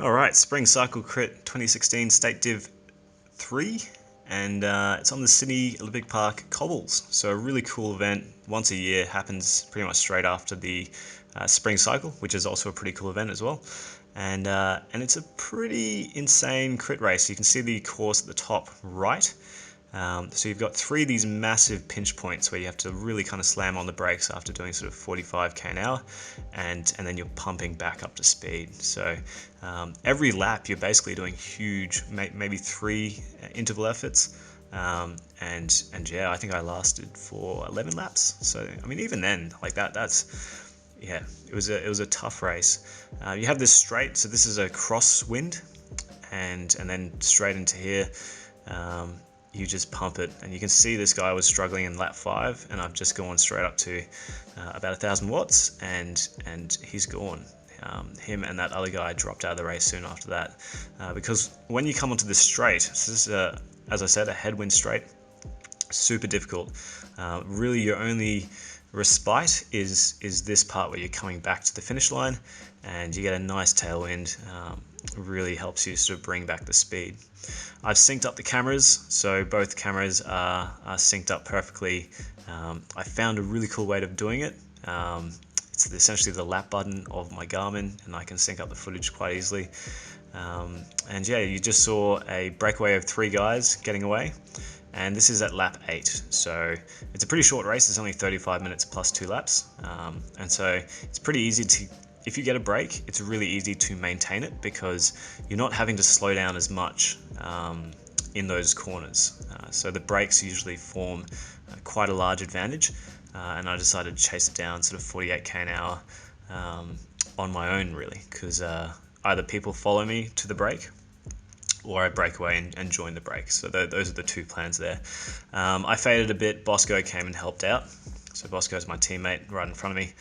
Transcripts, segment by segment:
Alright, Spring Cycle Crit 2016 State Div 3, and it's on the Sydney Olympic Park cobbles. So a really cool event, once a year, happens pretty much straight after the Spring Cycle, which is also a pretty cool event as well. And it's a pretty insane crit race. You can see the course at the top right. So you've got three of these massive pinch points where you have to really kind of slam on the brakes after doing sort of 45k an hour, and then you're pumping back up to speed. So every lap you're basically doing huge, maybe three interval efforts. And yeah, I think I lasted for 11 laps. So I mean, even then, like that's yeah, it was a tough race. You have this straight, so this is a crosswind, and then straight into here. You just pump it, and you can see this guy was struggling in lap 5, and I've just gone straight up to about 1,000 watts, and he's gone. Him and that other guy dropped out of the race soon after that, because when you come onto this straight, so this is as I said, a headwind straight, super difficult. Really, your only respite is this part where you're coming back to the finish line, and you get a nice tailwind. Really helps you sort of bring back the speed. I've synced up the cameras, so both cameras are synced up perfectly. I found a really cool way of doing it. It's essentially the lap button of my Garmin, and I can sync up the footage quite easily. And yeah, you just saw a breakaway of 3 guys getting away, and this is at lap 8. So it's a pretty short race. It's only 35 minutes plus 2 laps, and so it's pretty easy to, if you get a break, it's really easy to maintain it because you're not having to slow down as much in those corners. So the brakes usually form quite a large advantage, and I decided to chase it down sort of 48k an hour on my own, really, because either people follow me to the break, or I break away and join the break. So those are the 2 plans there. I faded a bit. Bosco came and helped out. So Bosco is my teammate right in front of me,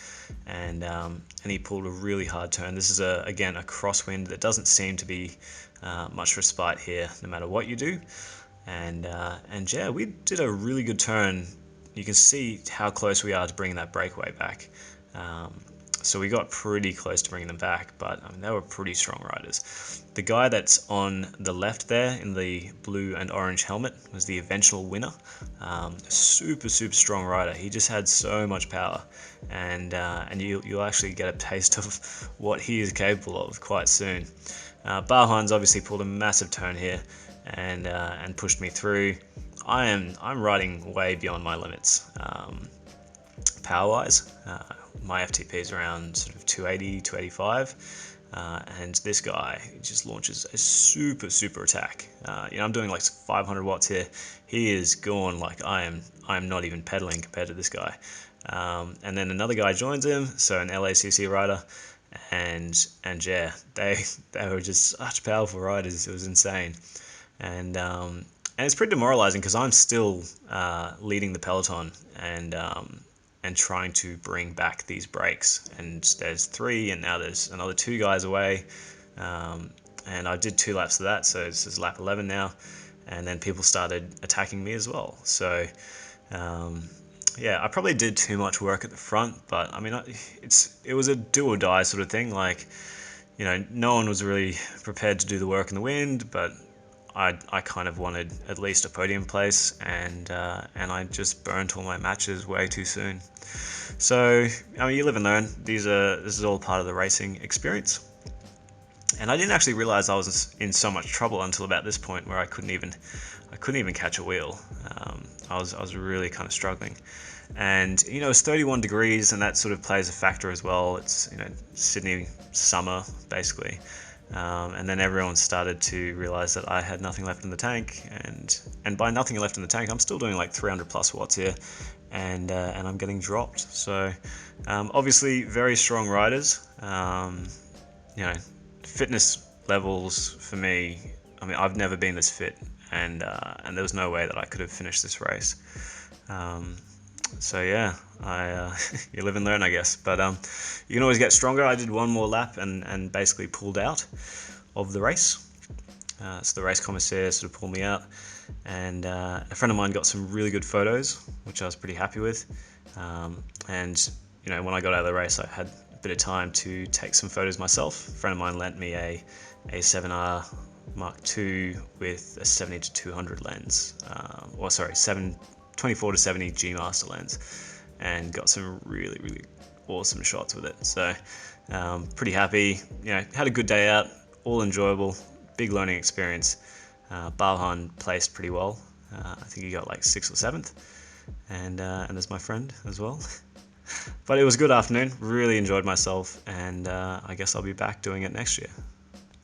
and he pulled a really hard turn. This is again a crosswind that doesn't seem to be much respite here, no matter what you do. And yeah, we did a really good turn. You can see how close we are to bringing that breakaway back. So we got pretty close to bringing them back, but I mean, they were pretty strong riders. The guy that's on the left there in the blue and orange helmet was the eventual winner. Super strong rider. He just had so much power, and you'll actually get a taste of what he is capable of quite soon. Barhan's obviously pulled a massive turn here and pushed me through. I'm riding way beyond my limits power-wise. My FTP is around sort of 280, 285, and this guy just launches a super attack. I'm doing like 500 watts here. He is gone like I am not even pedaling compared to this guy. And then another guy joins him, so an LACC rider, and yeah, they were just such powerful riders. It was insane, and it's pretty demoralizing because I'm still leading the peloton, and trying to bring back these breaks, and there's 3, and now there's another 2 guys away, and I did 2 laps of that, so this is lap 11 now, and then people started attacking me as well. So yeah, I probably did too much work at the front, but I mean, it was a do or die sort of thing. Like, no one was really prepared to do the work in the wind, but I kind of wanted at least a podium place, and I just burnt all my matches way too soon. So I mean, you live and learn. This is all part of the racing experience. And I didn't actually realize I was in so much trouble until about this point, where I couldn't even catch a wheel. I was really kind of struggling, and it's 31 degrees, and that sort of plays a factor as well. It's Sydney summer basically. And then everyone started to realize that I had nothing left in the tank, and by nothing left in the tank, I'm still doing like 300 plus watts here, and I'm getting dropped. So obviously very strong riders. Fitness levels for me, I mean, I've never been this fit, and there was no way that I could have finished this race. So yeah, you live and learn, I guess. But you can always get stronger. I did one more lap and basically pulled out of the race. So the race commissaire sort of pulled me out, and a friend of mine got some really good photos, which I was pretty happy with. And when I got out of the race, I had bit of time to take some photos myself. A friend of mine lent me a 7R Mark II with a 70 to 200 lens, 24 to 70 G Master lens, and got some really awesome shots with it. So pretty happy. Had a good day out, all enjoyable, big learning experience. Balhan placed pretty well. I think he got like 6th or 7th, and there's my friend as well. But it was a good afternoon, really enjoyed myself, and I guess I'll be back doing it next year.